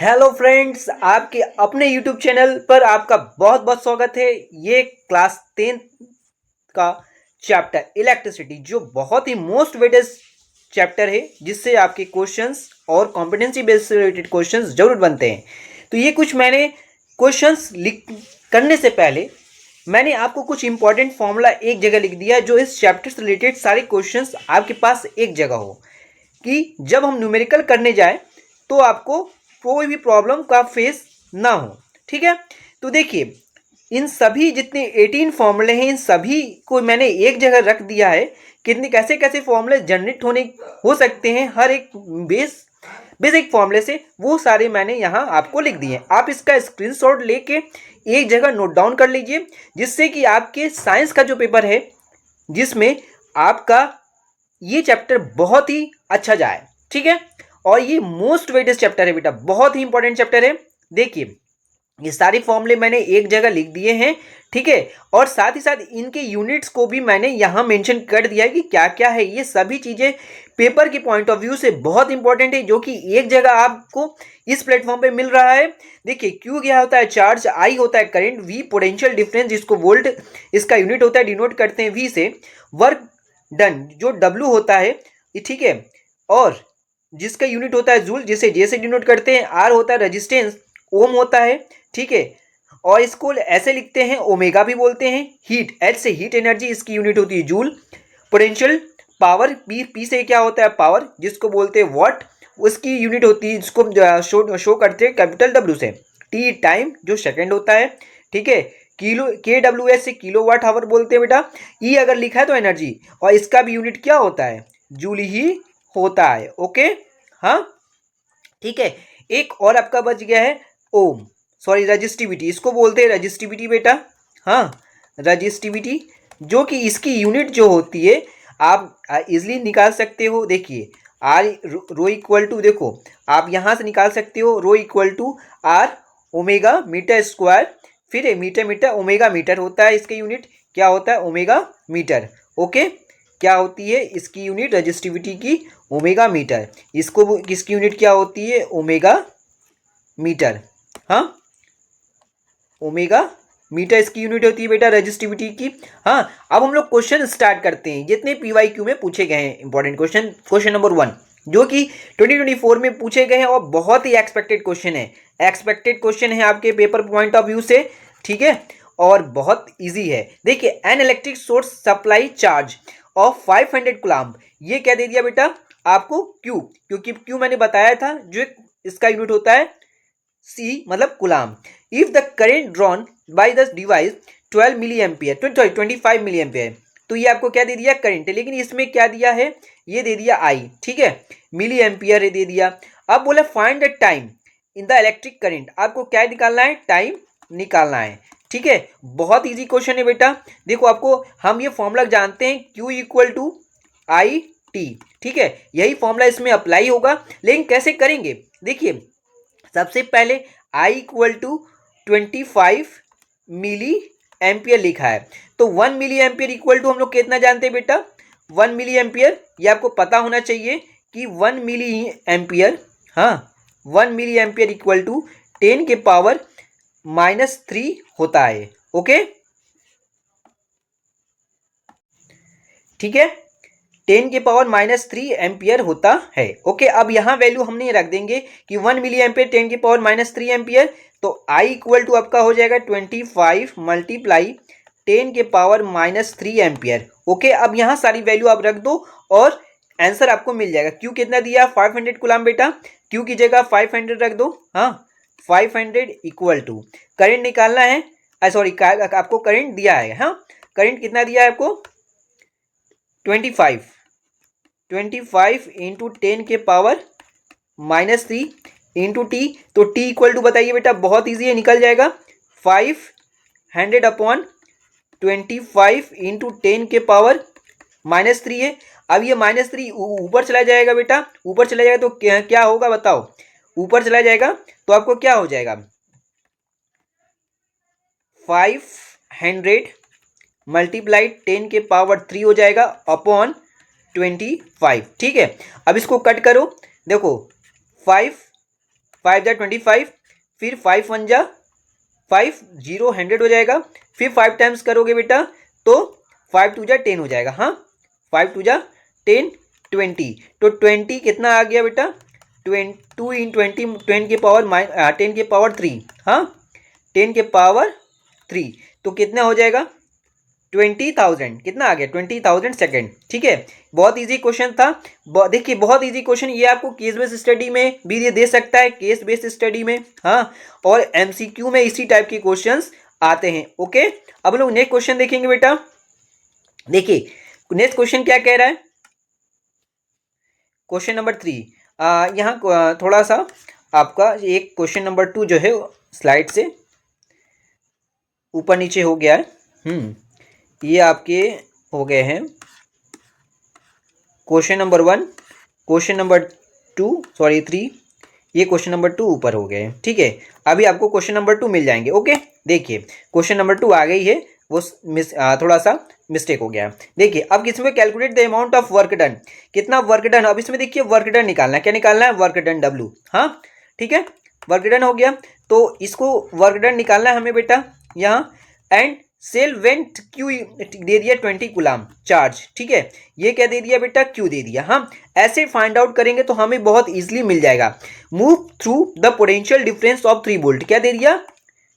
Hello friends, आपके अपने YouTube channel पर आपका बहुत बहुत स्वागत है। ये क्लास 10 का चैप्टर इलेक्ट्रिसिटी जो बहुत ही मोस्ट वेटेड चैप्टर है, जिससे आपके क्वेश्चंस और कॉम्पिटेंसी बेस्ड से रिलेटेड क्वेश्चंस जरूर बनते हैं। तो ये कुछ मैंने क्वेश्चंस लिख करने से पहले मैंने आपको कुछ इंपॉर्टेंट फॉर्मूला एक जगह लिख दिया है, जो इस चैप्टर से रिलेटेड सारे क्वेश्चंस आपके पास एक जगह हो, कि जब हम न्यूमेरिकल करने जाए तो आपको कोई भी प्रॉब्लम का फेस ना हो। ठीक है, तो देखिए इन सभी जितने 18 फॉर्मूले हैं, इन सभी को मैंने एक जगह रख दिया है। कितने कैसे कैसे फॉर्मूले जनरेट हो सकते हैं हर एक बेसिक फॉर्मूले से, वो सारे मैंने यहाँ आपको लिख दिए हैं। आप इसका स्क्रीनशॉट लेके एक जगह नोट डाउन कर लीजिए, जिससे कि आपके साइंस का जो पेपर है, जिसमें आपका ये चैप्टर बहुत ही अच्छा जाए। ठीक है, और ये मोस्ट वेटेड चैप्टर है बेटा, बहुत ही इंपॉर्टेंट चैप्टर है। देखिए ये सारे फॉर्मूले मैंने एक जगह लिख दिए हैं। ठीक है, और साथ ही साथ इनके यूनिट्स को भी मैंने यहाँ मेंशन कर दिया है कि क्या क्या है। ये सभी चीज़ें पेपर के पॉइंट ऑफ व्यू से बहुत इंपॉर्टेंट है, जो कि एक जगह आपको इस प्लेटफॉर्म पे मिल रहा है। देखिए क्यू क्या होता है, चार्ज, आई होता है करंट, वी पोटेंशियल डिफरेंस जिसको वोल्ट इसका यूनिट होता है, डिनोट करते हैं वी से, वर्क डन जो डब्ल्यू होता है। ठीक है, और जिसका यूनिट होता है जूल, जिसे जे से डिनोट करते हैं, आर होता है रेजिस्टेंस, ओम होता है। ठीक है, और इसको ऐसे लिखते हैं, ओमेगा भी बोलते हैं। हीट, एच से हीट एनर्जी, इसकी यूनिट होती है जूल। पोटेंशियल पावर, पी से क्या होता है पावर, जिसको बोलते हैं वॉट, उसकी यूनिट होती है, जिसको शो करते हैं कैपिटल डब्ल्यू से। टी टाइम जो सेकेंड होता है। ठीक है, किलो के डब्ल्यू एस से किलो वाट आवर बोलते हैं बेटा। ई अगर लिखा है तो एनर्जी, और इसका भी यूनिट क्या होता है, जूल ही होता है। ओके, हाँ ठीक है। एक और आपका बच गया है ओम, सॉरी रजिस्टिविटी, इसको बोलते हैं रजिस्टिविटी बेटा। हाँ, रजिस्टिविटी, जो कि इसकी यूनिट जो होती है आप इजिली निकाल सकते हो। देखिए आर रो इक्वल टू, देखो आप यहाँ से निकाल सकते हो, rho equal to R omega metre square, फिर मीटर मीटर ओमेगा मीटर होता है इसके यूनिट, क्या होता है ओमेगा मीटर। ओके, क्या होती है इसकी यूनिट रजिस्टिविटी की, ओमेगा मीटर। इसको किसकी यूनिट क्या होती है, ओमेगा मीटर। हाँ, ओमेगा मीटर इसकी यूनिट होती है बेटा रजिस्टिविटी की। हाँ, अब हम लोग क्वेश्चन स्टार्ट करते हैं, जितने पीवाईक्यू में पूछे गए हैं इंपॉर्टेंट क्वेश्चन। क्वेश्चन नंबर 1 जो कि 2024 में पूछे गए हैं, और बहुत ही एक्सपेक्टेड क्वेश्चन है, एक्सपेक्टेड क्वेश्चन है आपके पेपर पॉइंट ऑफ व्यू से। ठीक है, और बहुत इजी है। देखिए an electric source supply charge of 500 coulomb, ये क्या दे दिया बेटा आपको, क्यू, क्योंकि क्यू मैंने बताया था जो इसका यूनिट होता है सी मतलब coulomb. If the current drawn by the device 12 milli ampere, sorry 25 milli ampere, तो ये आपको क्या दे दिया करंट, लेकिन इसमें क्या दिया है, ये दे दिया आई। ठीक है, मिली एम्पियर दे दिया। अब बोला find the time in the electric current, आपको क्या निकालना है, टाइम निकालना है। ठीक है, बहुत इजी क्वेश्चन है बेटा। देखो आपको हम ये फॉर्मूला जानते हैं, Q equal to I T. ठीक है, यही फॉर्मूला इसमें अप्लाई होगा, लेकिन कैसे करेंगे, देखिए सबसे पहले I equal to 25 milli ampere लिखा है, तो 1 मिली एम्पियर इक्वल टू हम लोग कितना जानते हैं बेटा, 1 मिली एम्पियर। ये आपको पता होना चाहिए कि 1 मिली एम्पियर, हाँ 1 मिली एम्पियर इक्वल टू 10 के पावर -3 होता है। ओके, ठीक है, 10 के पावर -3 एम्पियर होता है। ओके, अब यहाँ वैल्यू हमने रख देंगे कि 1 मिली एम्पियर 10 के पावर -3 एम्पियर, तो I इक्वल टू आपका हो जाएगा 25 मल्टीप्लाई 10 के पावर -3 एम्पियर। ओके, अब यहाँ सारी वैल्यू आप रख दो और आंसर आपको मिल जाएगा। क्यू कितना दिया, 500 कूलम्ब बेटा, क्यू की जगह 500 रख दो। हाँ, 500 इक्वल टू करंट निकालना है, सॉरी आपको करंट दिया है। हाँ, करंट कितना दिया है आपको, 25 इंटू 10 के पावर -3 इंटू टी, तो टी इक्वल टू बताइए बेटा, बहुत इजी है, निकल जाएगा 500 अपॉन 25 इंटू 10 के पावर -3 है। अब ये -3 ऊपर चला जाएगा बेटा, ऊपर चला जाएगा तो क्या होगा बताओ, ऊपर चला जाएगा तो आपको क्या हो जाएगा, 500 मल्टीप्लाइड 10 के पावर 3 हो जाएगा अपॉन 25। ठीक है, अब इसको कट करो, देखो 5 5 जा 25, फिर 5 1 जा 5, 0 100 हो जाएगा, फिर 5 टाइम्स करोगे बेटा तो 5 2 जा 10 हो जाएगा। हाँ 5 2 जा 10 20, तो 20 कितना आ गया बेटा 2 इन 20 10 के पावर 10 के पावर 3, हाँ 10 के पावर 3, तो कितना हो जाएगा 20,000, कितना आ गया 20,000 सेकेंड। ठीक है, बहुत इजी क्वेश्चन था। देखिए बहुत इजी क्वेश्चन, ये आपको केस बेस्ड स्टडी में भी ये दे सकता है, केस बेस्ड स्टडी में, हाँ, और एमसीक्यू में इसी टाइप के क्वेश्चंस आते हैं। ओके, अब लोग नेक्स्ट क्वेश्चन देखेंगे बेटा। देखिए नेक्स्ट क्वेश्चन क्या कह रहा है, क्वेश्चन नंबर 3। यहाँ थोड़ा सा आपका एक क्वेश्चन नंबर 2 जो है स्लाइड से ऊपर नीचे हो गया है। ये आपके हो गए हैं question number 1, question number 2, sorry 3, ये क्वेश्चन नंबर 2 ऊपर हो गए हैं। ठीक है, अभी आपको क्वेश्चन नंबर 2 मिल जाएंगे। ओके, देखिए क्वेश्चन नंबर 2 आ गई है, वो थोड़ा सा मिस्टेक हो गया। देखिए अब इसमें calculate the amount of work done, कितना वर्क डन। अब इसमें देखिए वर्क डन निकालना है, क्या निकालना है वर्क डन W। हाँ ठीक है, वर्क डन हो गया, तो इसको वर्क डन निकालना है हमें बेटा यहाँ। एंड सेल वेंट क्यू दे दिया 20 कूलाम चार्ज। ठीक है, ये क्या दे दिया बेटा क्यू दे दिया। हम ऐसे फाइंड आउट करेंगे तो हमें बहुत इजीली मिल जाएगा। Move through the potential difference of 3 volt, क्या दे दिया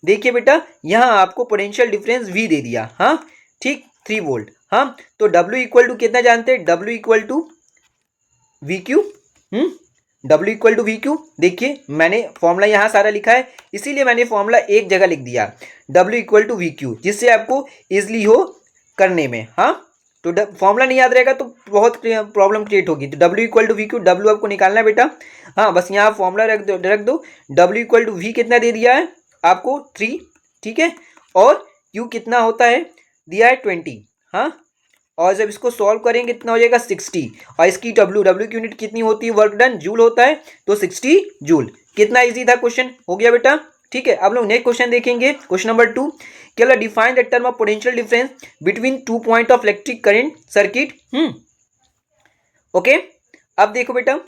देखिए बेटा यहाँ आपको पोटेंशियल डिफरेंस V दे दिया। हाँ ठीक 3 वोल्ट। हाँ तो W इक्वल टू कितना जानते हैं, W equal to V Q. W equal to V Q, देखिए मैंने फॉर्मूला यहाँ सारा लिखा है, इसीलिए मैंने फॉर्मूला एक जगह लिख दिया W equal to V Q, जिससे आपको इजली हो करने में। हाँ तो फॉर्मूला नहीं याद रहेगा तो बहुत प्रॉब्लम क्रिएट होगी। तो W equal to V Q, W आपको निकालना है बेटा। हाँ बस यहाँ फॉर्मूला रख दो। W इक्वल टू वी कितना दे दिया है आपको 3, ठीक है, और Q कितना होता है दिया है 20। हाँ और जब इसको सॉल्व करेंगे कितना हो जाएगा 60, और इसकी W की यूनिट कितनी होती है वर्क डन, जूल होता है, तो 60 जूल। कितना इजी था क्वेश्चन, हो गया बेटा। ठीक है, अब लोग नेक्स्ट क्वेश्चन देखेंगे, क्वेश्चन नंबर 2। क्या define the term of potential difference between 2 point of electric current circuit. Okay, अब देखो बेटा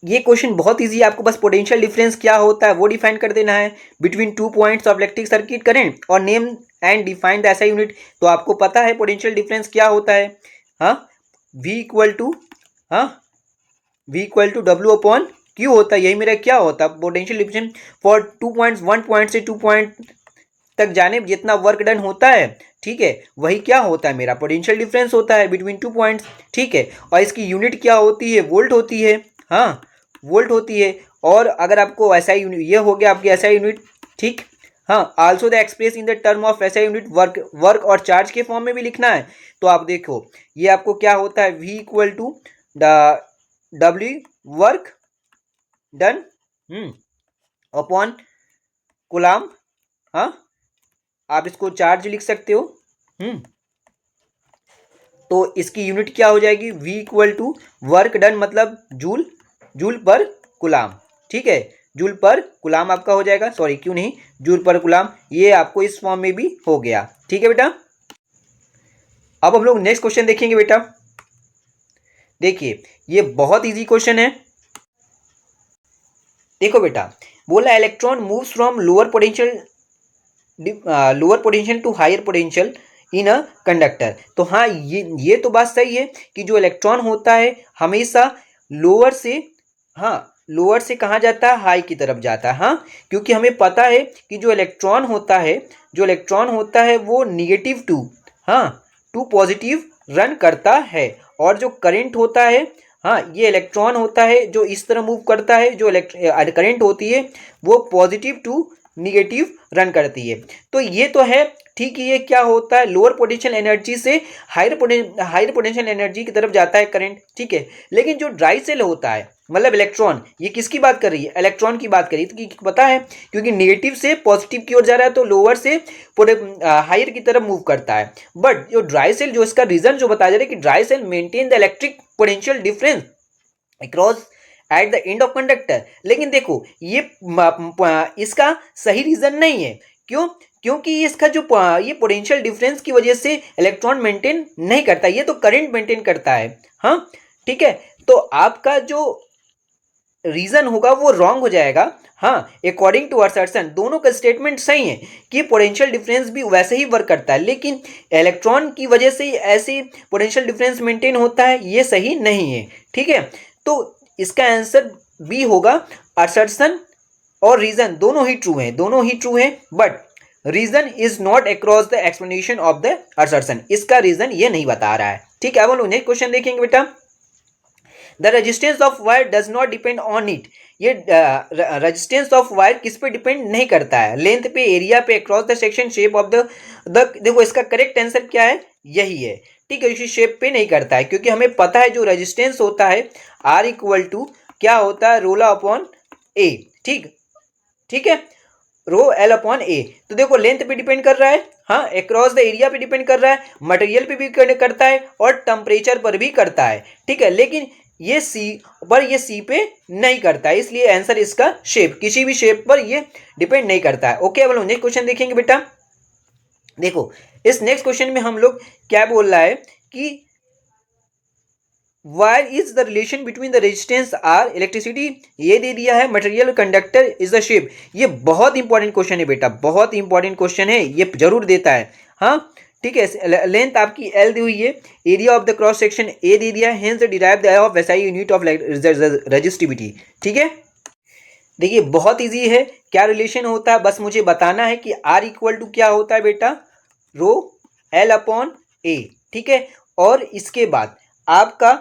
ये क्वेश्चन बहुत इजी है, आपको बस पोटेंशियल डिफरेंस क्या होता है वो डिफाइन कर देना है between 2 points of electric circuit current, और name and define the SI unit. तो आपको पता है पोटेंशियल डिफरेंस क्या होता है। हाँ V equal to W upon Q होता है, यही मेरा क्या होता है potential difference for 2 points, 1 point से 2 पॉइंट तक जाने जितना वर्क डन होता है। ठीक है, वही क्या होता है मेरा पोटेंशियल डिफरेंस होता है बिटवीन 2 पॉइंट्स। ठीक है, और इसकी यूनिट क्या होती है वोल्ट होती है। हाँ वोल्ट होती है, और अगर आपको एसआई यूनिट, ये हो गया आपकी एसआई यूनिट। ठीक, हाँ also the express in the term of SI unit work और चार्ज के फॉर्म में भी लिखना है। तो आप देखो ये आपको क्या होता है V equal to W work done upon coulomb. हाँ आप इसको चार्ज लिख सकते हो। तो इसकी यूनिट क्या हो जाएगी V equal to work done मतलब जूल पर कुलाम। ठीक है, जूल पर कुलाम आपका हो जाएगा, सॉरी क्यों नहीं, जूल पर कुलाम, ये आपको इस फॉर्म में भी हो गया। ठीक है बेटा, अब हम लोग नेक्स्ट क्वेश्चन देखेंगे बेटा। देखिए ये बहुत इजी क्वेश्चन है। देखो बेटा बोला electron moves from lower potential to higher potential in a conductor. तो हाँ ये तो बात सही है कि जो इलेक्ट्रॉन होता है हमेशा लोअर से कहाँ जाता है, हाई की तरफ जाता है। हाँ क्योंकि हमें पता है कि जो इलेक्ट्रॉन होता है वो निगेटिव टू पॉजिटिव रन करता है, और जो करंट होता है, हाँ ये इलेक्ट्रॉन होता है जो इस तरह मूव करता है, जो करंट होती है वो पॉजिटिव टू निगेटिव रन करती है। तो ये तो है ठीक है, ये क्या होता है लोअर पोटेंशियल एनर्जी से हायर पोटेंशियल एनर्जी की तरफ जाता है करंट। ठीक है, लेकिन जो ड्राई सेल होता है मतलब इलेक्ट्रॉन, ये किसकी बात कर रही है, इलेक्ट्रॉन की बात कर रही है। तो पता है क्योंकि नेगेटिव से पॉजिटिव की ओर जा रहा है तो लोअर से हायर की तरफ मूव करता है। बट जो ड्राई सेल, जो इसका रीजन जो बताया जा रहा है कि dry cell maintain the electric potential difference across at the end of conductor. लेकिन देखो ये इसका सही रीजन नहीं है। क्यों? क्योंकि इसका जो ये पोटेंशियल डिफरेंस की वजह से इलेक्ट्रॉन मेंटेन नहीं करता, ये तो करंट मेंटेन करता है। हाँ ठीक है, तो आपका जो रीजन होगा वो रॉन्ग हो जाएगा। हाँ, अकॉर्डिंग टू असर्शन दोनों का स्टेटमेंट सही है कि पोटेंशियल डिफरेंस भी वैसे ही वर्क करता है, लेकिन इलेक्ट्रॉन की वजह से ऐसे पोटेंशियल डिफरेंस मेंटेन होता है, ये सही नहीं है। ठीक है, तो इसका आंसर बी होगा। असर्शन और रीजन दोनों ही ट्रू हैं, दोनों ही ट्रू हैं, but reason is not across the explanation of the assertion. इसका रीजन ये नहीं बता रहा है। ठीक है, अब हम लोग नेक्स्ट क्वेश्चन देखेंगे बेटा। The resistance of wire does not depend on it. ये रेजिस्टेंस ऑफ वायर किस पे डिपेंड नहीं करता है, लेंथ पे, एरिया पे, across the section, shape of the देखो इसका करेक्ट आंसर क्या है, यही है। ठीक है, इसी शेप पे नहीं करता है, क्योंकि हमें पता है जो रेजिस्टेंस होता है आर इक्वल टू क्या होता है, रोला अपॉन ए। ठीक है, रो एल अपॉन ए। तो देखो लेंथ पे डिपेंड कर रहा है, हाँ, अक्रॉस द एरिया पे डिपेंड कर रहा है, मटेरियल पे भी करता है और टेम्परेचर पर भी करता है। ठीक है, लेकिन ये सी पे नहीं करता है, इसलिए आंसर इसका शेप, किसी भी शेप पर ये डिपेंड नहीं करता है। ओके, अब लोग नेक्स्ट क्वेश्चन देखेंगे बेटा। देखो इस नेक्स्ट क्वेश्चन में हम लोग क्या बोल रहा है कि wire is the relation between the resistance R, electricity ये दे दिया है, material conductor is the shape. ये बहुत इंपॉर्टेंट क्वेश्चन है बेटा, बहुत इंपॉर्टेंट क्वेश्चन है, ये जरूर देता है। हाँ, ठीक है, लेंथ आपकी एल दी हुई है, area of the cross section A दे दिया है, hence derive the of SI unit of resistivity. ठीक है, देखिए बहुत इजी है, क्या रिलेशन होता है बस मुझे बताना है कि आर इक्वल टू क्या होता है बेटा, रो एल अपॉन ए। ठीक है, और इसके बाद आपका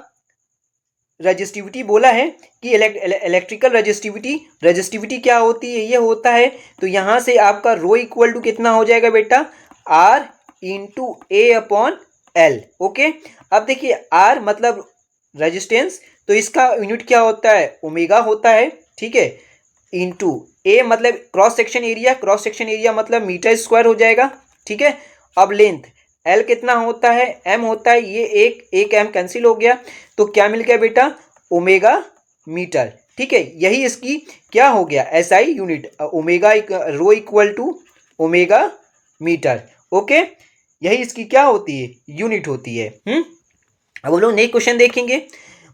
रजिस्टिविटी बोला है कि इलेक्ट्रिकल रजिस्टिविटी क्या होती है, ये होता है। तो यहाँ से आपका रो इक्वल टू कितना हो जाएगा बेटा, R into A upon L. Okay, अब देखिए आर मतलब रेजिस्टेंस, तो इसका यूनिट क्या होता है, ओमेगा होता है। ठीक है, इंटू ए मतलब क्रॉस सेक्शन एरिया मतलब मीटर स्क्वायर हो जाएगा। ठीक है, अब लेंथ एल कितना होता है, एम होता है, ये एक एम कैंसिल हो गया, तो क्या मिल गया बेटा, ओमेगा मीटर। ठीक है, यही इसकी क्या हो गया, SI unit, omega rho equal to omega metre. Okay, यही इसकी क्या होती है, यूनिट होती है। अब हम लोग नेक्स्ट क्वेश्चन देखेंगे।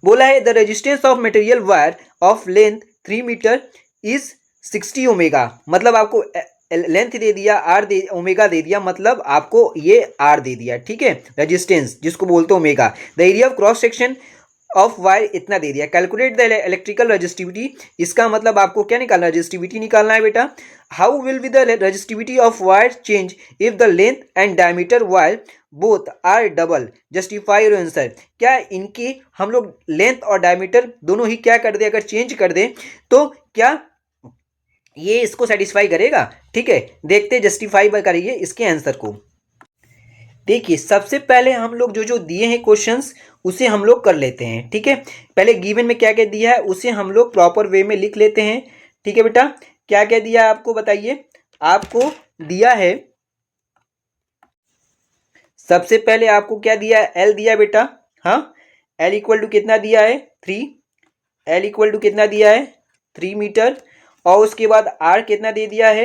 बोला है the resistance of material wire of length 3 metre is 60 omega. मतलब आपको लेंथ दे दिया, आर दे, ओमेगा दे दिया, मतलब आपको ये आर दे दिया। ठीक है, रेजिस्टेंस जिसको बोलते हैं omega. The area of cross section of wire इतना दे दिया। कैलकुलेट द इलेक्ट्रिकल रजिस्टिविटी, इसका मतलब आपको क्या निकालना है, रजिस्टिविटी निकालना है बेटा। How will be the resistivity of wire change if the length and diameter wire both are double, justify your answer. क्या इनकी हम लोग लेंथ और डायमीटर दोनों ही क्या कर दे, अगर चेंज कर दे तो क्या ये इसको सेटिस्फाई करेगा। ठीक है, देखते जस्टिफाई करिए इसके आंसर को। देखिए सबसे पहले हम लोग जो जो दिए हैं क्वेश्चंस उसे हम लोग कर लेते हैं। ठीक है, पहले गिवन में क्या क्या दिया है उसे हम लोग प्रॉपर वे में लिख लेते हैं। ठीक है बेटा, क्या क्या दिया है आपको बताइए। आपको दिया है, सबसे पहले आपको क्या दिया है, एल दिया बेटा। हाँ, एल इक्वल टू कितना दिया है, 3। एल इक्वल टू कितना दिया है, 3 मीटर। और उसके बाद आर कितना दे दिया है,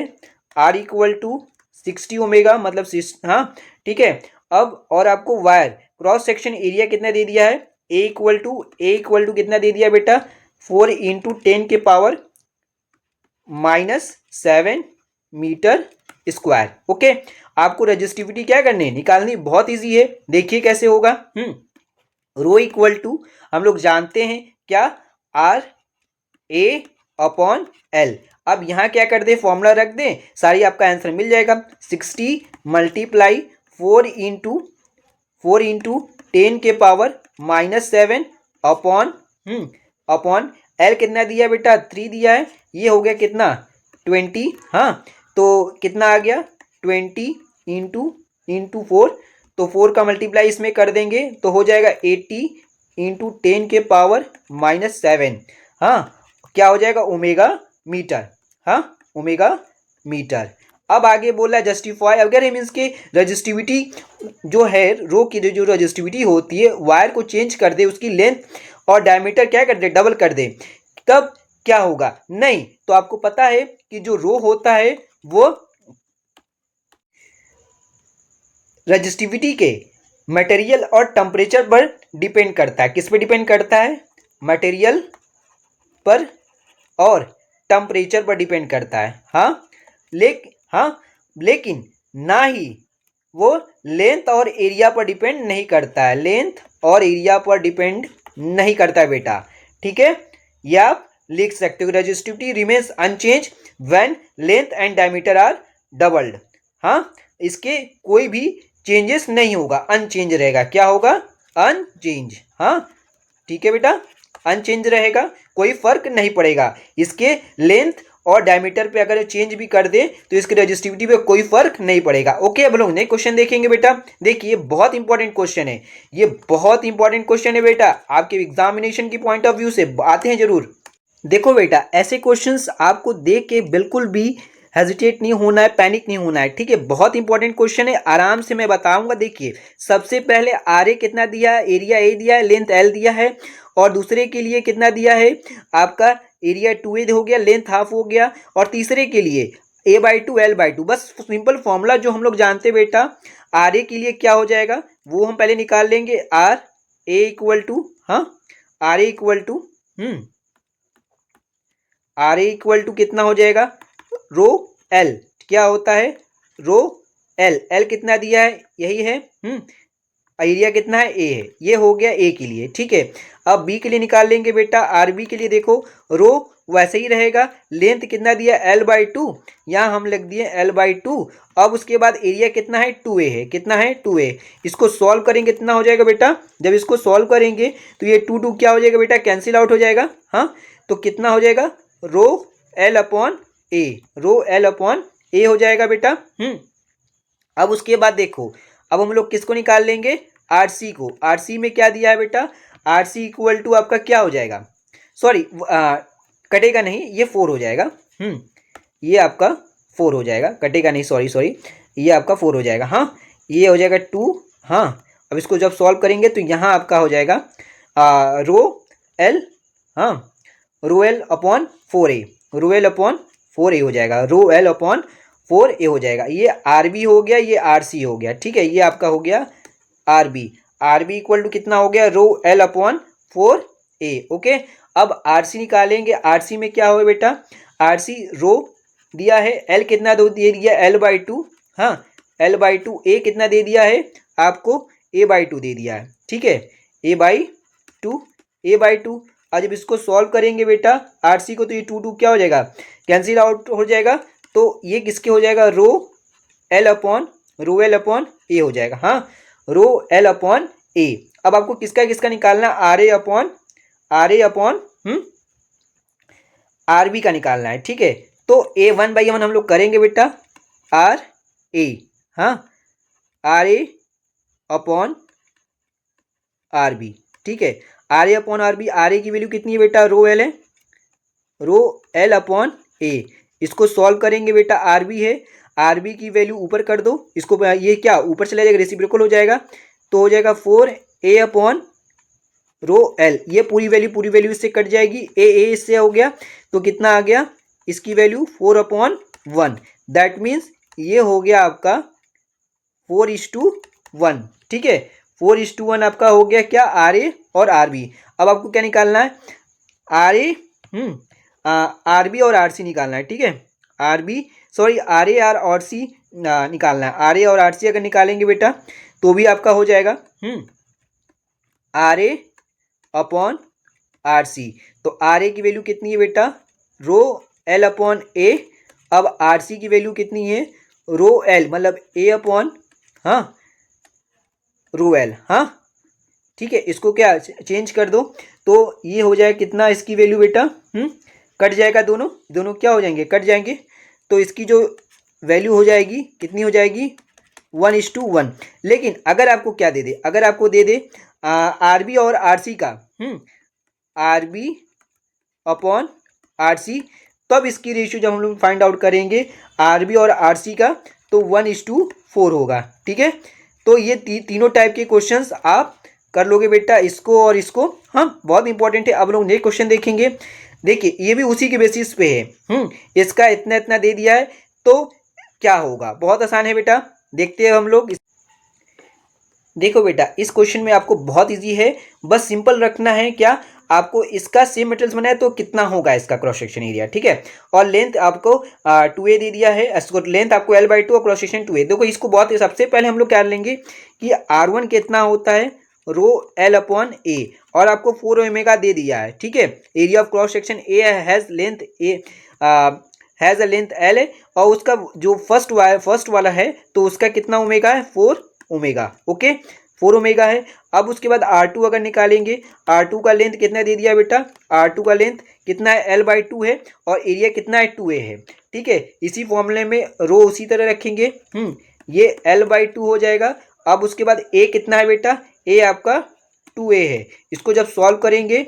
आर इक्वल टू 60 ओमेगा मतलब हाँ ठीक है। अब और आपको वायर क्रॉस सेक्शन एरिया कितना दे दिया है, ए इक्वल टू कितना दे दिया बेटा, 4 इंटू 10 के पावर -7 मीटर स्क्वायर। ओके, आपको रजिस्टिविटी क्या करनी है, निकालनी, बहुत इजी है। देखिए कैसे होगा। रो इक्वल टू हम लोग जानते हैं क्या, आर ए अपॉन एल। अब यहाँ क्या कर दे, फॉर्मूला रख दें, सारी आपका आंसर मिल जाएगा। 60 मल्टीप्लाई 4 इंटू 10 के पावर -7 अपॉन एल कितना दिया बेटा, 3 दिया है। ये हो गया कितना, 20। हाँ, तो कितना आ गया, 20 इंटू 4, तो 4 का मल्टीप्लाई इसमें कर देंगे तो हो जाएगा 80 इंटू 10 के पावर -7। हाँ, क्या हो जाएगा, ओमेगा मीटर। हाँ, ओमेगा मीटर। अब आगे बोला जस्टिफाई, अगर हम इसके रजिस्टिविटी जो है, रो की जो रजिस्टिविटी होती है, वायर को चेंज कर दे, उसकी लेंथ और डायमीटर क्या कर दे, डबल कर दे, तब क्या होगा। नहीं तो आपको पता है कि जो रो होता है वो रजिस्टिविटी के मटेरियल और टेम्परेचर पर डिपेंड करता है। किस पे डिपेंड करता है, मटेरियल पर और टेम्परेचर पर डिपेंड करता है। लेकिन ना ही वो लेंथ और एरिया पर डिपेंड नहीं करता है, लेंथ और एरिया पर डिपेंड नहीं करता है बेटा। ठीक है, ये आप लिख सकते हो, resistivity remains unchange when length and diameter are doubled. हाँ, इसके कोई भी चेंजेस नहीं होगा, अनचेंज रहेगा। क्या होगा? अनचेंज। हाँ ठीक है बेटा, अनचेंज रहेगा, कोई फर्क नहीं पड़ेगा। इसके लेंथ और डायमीटर पे अगर चेंज भी कर दे तो इसकी रेजिस्टिविटी पे कोई फर्क नहीं पड़ेगा। ओके, अब लोग नेक्स्ट क्वेश्चन देखेंगे बेटा। देखिए बहुत इंपॉर्टेंट क्वेश्चन है, ये बहुत इंपॉर्टेंट क्वेश्चन है बेटा, आपके एग्जामिनेशन की पॉइंट ऑफ व्यू से आते हैं जरूर। देखो बेटा, ऐसे क्वेश्चंस आपको देख के बिल्कुल भी हेजिटेट नहीं होना है, पैनिक नहीं होना है। ठीक है, बहुत इंपॉर्टेंट क्वेश्चन है, आराम से मैं बताऊंगा। देखिए सबसे पहले आर ए कितना दिया है, एरिया ए दिया है, लेंथ एल दिया है, और दूसरे के लिए कितना दिया है आपका, एरिया 2a हो गया, लेंथ हाफ हो गया, और तीसरे के लिए a/2 l/2। बस सिंपल फॉर्मूला जो हम लोग जानते बेटा, आर ए के लिए क्या हो जाएगा वो हम पहले निकाल लेंगे। आर ए इक्वल टू, हाँ R A equal to R A equal to कितना हो जाएगा, रो एल। क्या होता है? Rho L. एल कितना दिया है, यही है। एरिया कितना है, ए है। ये हो गया ए के लिए। ठीक है, अब बी के लिए निकाल लेंगे बेटा। आर बी के लिए देखो, रो वैसे ही रहेगा, लेंथ कितना दिया, l/2, यहाँ हम लिख दिए l/2। अब उसके बाद एरिया कितना है, 2a है। कितना है, 2a। इसको सॉल्व करेंगे कितना हो जाएगा बेटा, जब इसको सॉल्व करेंगे तो ये 2 क्या हो जाएगा बेटा, कैंसिल आउट हो जाएगा। हाँ, तो कितना हो जाएगा, रो l/a, रो l/a हो जाएगा बेटा। अब उसके बाद देखो, अब हम लोग किसको निकाल लेंगे, आरसी को। आरसी में क्या दिया है बेटा, आरसी इक्वल टू आपका क्या हो जाएगा, सॉरी कटेगा नहीं, ये 4 हो जाएगा। ये आपका 4 हो जाएगा, कटेगा नहीं, सॉरी, ये आपका 4 हो जाएगा। हाँ, ये हो जाएगा 2। हाँ, अब इसको जब सॉल्व करेंगे तो यहाँ आपका हो जाएगा रो एल, हाँ रो एल अपॉन 4a, रो एल अपॉन 4a हो जाएगा, रो एल अपॉन 4a हो जाएगा। ये आर बी हो गया, ये आर सी हो गया। ठीक है, ये आपका हो गया R B. R B equal to कितना हो गया, rho L upon 4a। Okay, अब आर सी निकालेंगे। आर सी में क्या होगा बेटा, आर सी रो दिया है, एल कितना दे दिया, l/2। हाँ, l/2, ए कितना दे दिया है आपको, a/2 दे दिया है। ठीक है, a/2। आज जब इसको सॉल्व करेंगे बेटा आर सी को, तो ये 2 क्या हो जाएगा, कैंसिल आउट हो जाएगा। तो ये किसके हो जाएगा, रो एल अपॉन ए हो जाएगा। हाँ, रो एल अपॉन ए। अब आपको किसका निकालना, R A upon R B का निकालना है। ठीक है, तो ए 1/1 हम लोग करेंगे बेटा, आर ए, हाँ R A upon R B. ठीक है, R A upon R B. R A की वैल्यू कितनी है बेटा, रो एल है, रो एल अपॉन ए। इसको सॉल्व करेंगे बेटा, आर बी है, आर बी की वैल्यू ऊपर कर दो, इसको ये क्या ऊपर चला जाएगा, रेसिप्रोकल हो जाएगा, तो हो जाएगा 4a अपॉन रो एल। ये पूरी वैल्यू इससे कट जाएगी, ए इससे हो गया, तो कितना आ गया, इसकी वैल्यू 4/1। दैट मीन्स ये हो गया आपका 4:1। ठीक है, 4:1 आपका हो गया क्या, आर ए और आर बी। अब आपको क्या निकालना है, आर ए आर बी और आर सी निकालना है। ठीक है, R B sorry R A और सी निकालना है। आर ए और आर सी अगर निकालेंगे बेटा तो भी आपका हो जाएगा R A upon R C. तो आर ए की वैल्यू कितनी है बेटा, रो एल अपॉन ए। अब आर सी की वैल्यू कितनी है, रो एल, मतलब ए अपॉन रो एल। हाँ ठीक है, इसको क्या चेंज कर दो, तो ये हो जाए कितना, इसकी वैल्यू बेटा कट जाएगा, दोनों क्या हो जाएंगे, कट जाएंगे। तो इसकी जो वैल्यू हो जाएगी कितनी हो जाएगी, 1:1। लेकिन अगर आपको क्या दे दे, अगर आपको दे दे आर बी और आर सी का, R B upon R C, तब इसकी रेशियो जब हम लोग फाइंड आउट करेंगे आर बी और आर सी का, तो 1:4 होगा। ठीक है, तो ये तीनों टाइप के क्वेश्चंस आप कर लोगे बेटा, इसको और इसको। हाँ, बहुत इंपॉर्टेंट है। अब लोग नेक्स्ट क्वेश्चन देखेंगे। देखिए ये भी उसी के बेसिस पे है। इसका इतना दे दिया है, तो क्या होगा, बहुत आसान है बेटा, देखते हैं हम लोग। देखो बेटा, इस क्वेश्चन में आपको बहुत इजी है, बस सिंपल रखना है क्या, आपको इसका सेम मटेरियल्स बनाए तो कितना होगा इसका क्रॉस सेक्शन एरिया, ठीक है। और लेंथ आपको 2a दे दिया है, लेंथ आपको l/2 और क्रॉस सेक्शन 2a। देखो इसको बहुत, सबसे पहले हम लोग क्या लेंगे कि R1 कितना होता है रो L/A, और आपको 4 ओमेगा दे दिया है, ठीक है। Area of cross section A has length has a length L है, और उसका जो फर्स्ट वाला है तो उसका कितना ओमेगा है 4 ओमेगा, ओके 4 ओमेगा है। अब उसके बाद R2 अगर निकालेंगे, R2 का लेंथ कितना दे दिया बेटा, R2 का लेंथ कितना है L/2 है, और एरिया कितना है 2a है, ठीक है। इसी फॉर्मूले में रो उसी तरह रखेंगे, ये L/2 हो जाएगा। अब उसके बाद a कितना है बेटा, a आपका 2a है। इसको जब सॉल्व करेंगे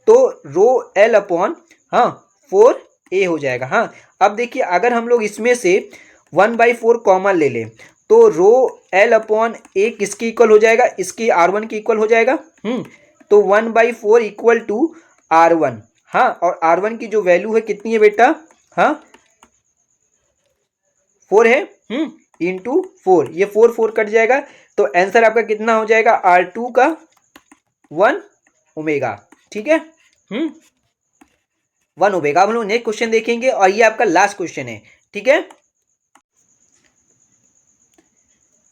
तो रो L/4a हो जाएगा। हाँ, अब देखिए अगर हम लोग इसमें से 1/4 कॉमन ले लें तो रो L/A किसके इक्वल हो जाएगा, इसकी R1 के इक्वल हो जाएगा। तो 1/4 इक्वल टू R1। हाँ, और R1 की जो वैल्यू है कितनी है बेटा, हाँ 4 है, इंटू 4, ये 4 कट जाएगा, तो आंसर आपका कितना हो जाएगा R2 का 1 ओमेगा, ठीक है, 1 ओमेगा। अब हम लोग नेक्स्ट क्वेश्चन देखेंगे, और ये आपका लास्ट क्वेश्चन है, ठीक है।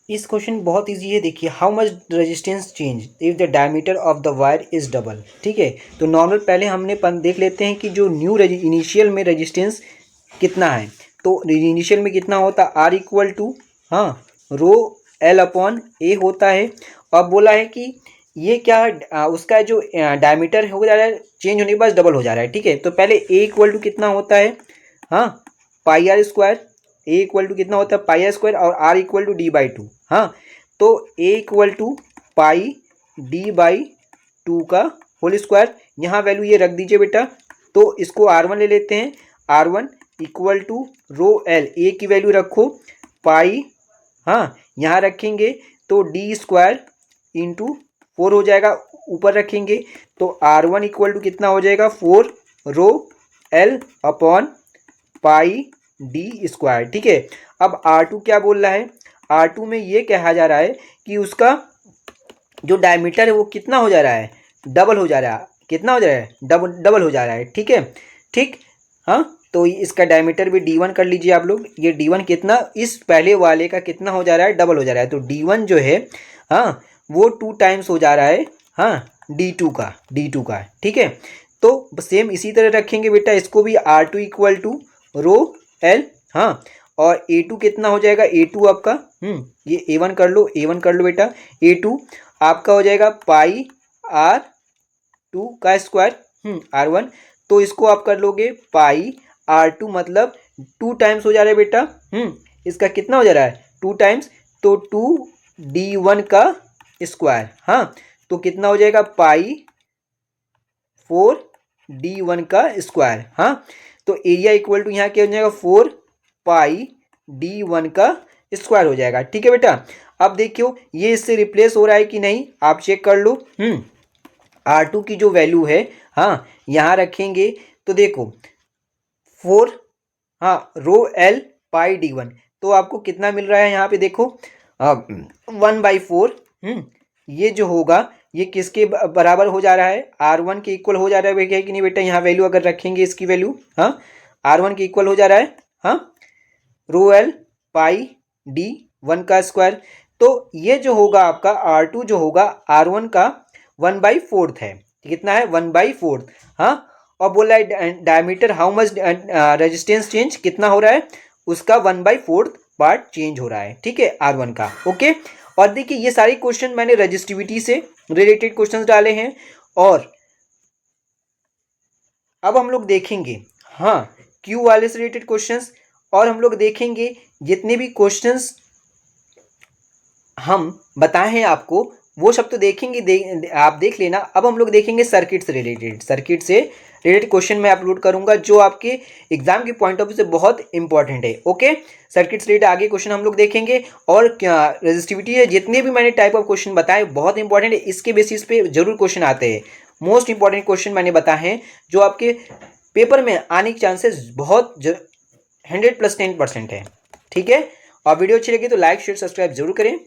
इस क्वेश्चन बहुत इजी है, देखिए how much resistance change if the diameter of the wire is double, ठीक है। तो नॉर्मल पहले हमने देख लेते हैं कि जो न्यू इनिशियल में रेजिस्टेंस कितना है। तो इनिशियल में कितना होता है, R equal to row L/A होता है। अब बोला है कि ये क्या उसका जो डायमीटर हो जा रहा है चेंज होने के बाद डबल हो जा रहा है, ठीक है। तो पहले A इक्वल टू कितना होता है, pi R square, A equal to कितना होता है पाई आर स्क्वायर, और आर इक्वल टू D/2। हाँ, तो ए इक्वल टू पाई D/2 का होल स्क्वायर, यहाँ वैल्यू ये रख दीजिए बेटा। तो इसको R1 ले लेते हैं, R1 equal to rho L, A की वैल्यू रखो पाई, यहाँ रखेंगे तो D² इंटू 4 हो जाएगा, ऊपर रखेंगे तो R1 इक्वल टू कितना हो जाएगा 4 रो L/पाई D², ठीक है। अब R2 क्या बोल रहा है, R2 में ये कहा जा रहा है कि उसका जो डायमीटर है वो कितना हो जा रहा है, डबल हो जा रहा है, कितना हो जा रहा है, डबल हो जा रहा है, ठीक है, ठीक। तो इसका डायमीटर भी D1 कर लीजिए आप लोग। ये D1 कितना, इस पहले वाले का कितना हो जा रहा है, डबल हो जा रहा है। तो D1 जो है वो 2 टाइम्स हो जा रहा है D2 का, ठीक है। तो सेम इसी तरह रखेंगे बेटा, इसको भी R2 equal to rho L, और A2 कितना हो जाएगा, A2 आपका ये A1 कर लो, A1 कर लो बेटा। A2 आपका हो जाएगा पाई R2 का स्क्वायर, R1, तो इसको आप कर लोगे पाई R2, मतलब 2 टाइम्स हो जा रहा है बेटा, इसका कितना हो जा रहा है 2 टाइम्स, तो 2D1 का स्क्वायर, तो कितना हो जाएगा पाई 4D1 का स्क्वायर, तो एरिया इक्वल टू यहाँ क्या हो जाएगा 4 पाई D1 का स्क्वायर हो जाएगा, ठीक है बेटा। अब देखियो ये इससे रिप्लेस हो रहा है कि नहीं, आप चेक कर लो। R2 की जो वैल्यू है यहाँ रखेंगे तो देखो 4 रो L पाई D1, तो आपको कितना मिल रहा है यहाँ पे देखो 1/4, ये जो होगा ये किसके बराबर हो जा रहा है, R1 के इक्वल हो जा रहा है कि नहीं बेटा। यहाँ वैल्यू अगर रखेंगे इसकी वैल्यू R1 के इक्वल हो जा रहा है रो L पाई D1 का स्क्वायर। तो ये जो होगा आपका R2 जो होगा R1 का 1/4 है, कितना है 1/4। और बोला है diameter how much resistance change कितना हो रहा है, उसका 1/4 पार्ट चेंज हो रहा है, ठीक है, R1 का, ओके। और देखिए ये सारे क्वेश्चन मैंने रजिस्टिविटी से रिलेटेड क्वेश्चंस डाले हैं। और अब हम लोग देखेंगे क्यू वाले से रिलेटेड क्वेश्चंस, और हम लोग देखेंगे जितने भी क्वेश्चंस हम बताए हैं आपको वो सब तो देखेंगे, आप देख लेना। अब हम लोग देखेंगे सर्किट से रिलेटेड क्वेश्चन मैं अपलोड करूंगा जो आपके एग्जाम के पॉइंट ऑफ व्यू से बहुत इंपॉर्टेंट है, ओके। सर्किट से रिलेटेड आगे क्वेश्चन हम लोग देखेंगे, और क्या रेजिस्टिविटी है, जितने भी मैंने टाइप ऑफ क्वेश्चन बताए बहुत इंपॉर्टेंट है, इसके बेसिस पे जरूर क्वेश्चन आते हैं। मोस्ट इंपॉर्टेंट क्वेश्चन मैंने बताए हैं जो आपके पेपर में आने के चांसेस बहुत 100 + 10% है, ठीक है। और वीडियो अच्छी लगी तो लाइक शेयर सब्सक्राइब जरूर करें।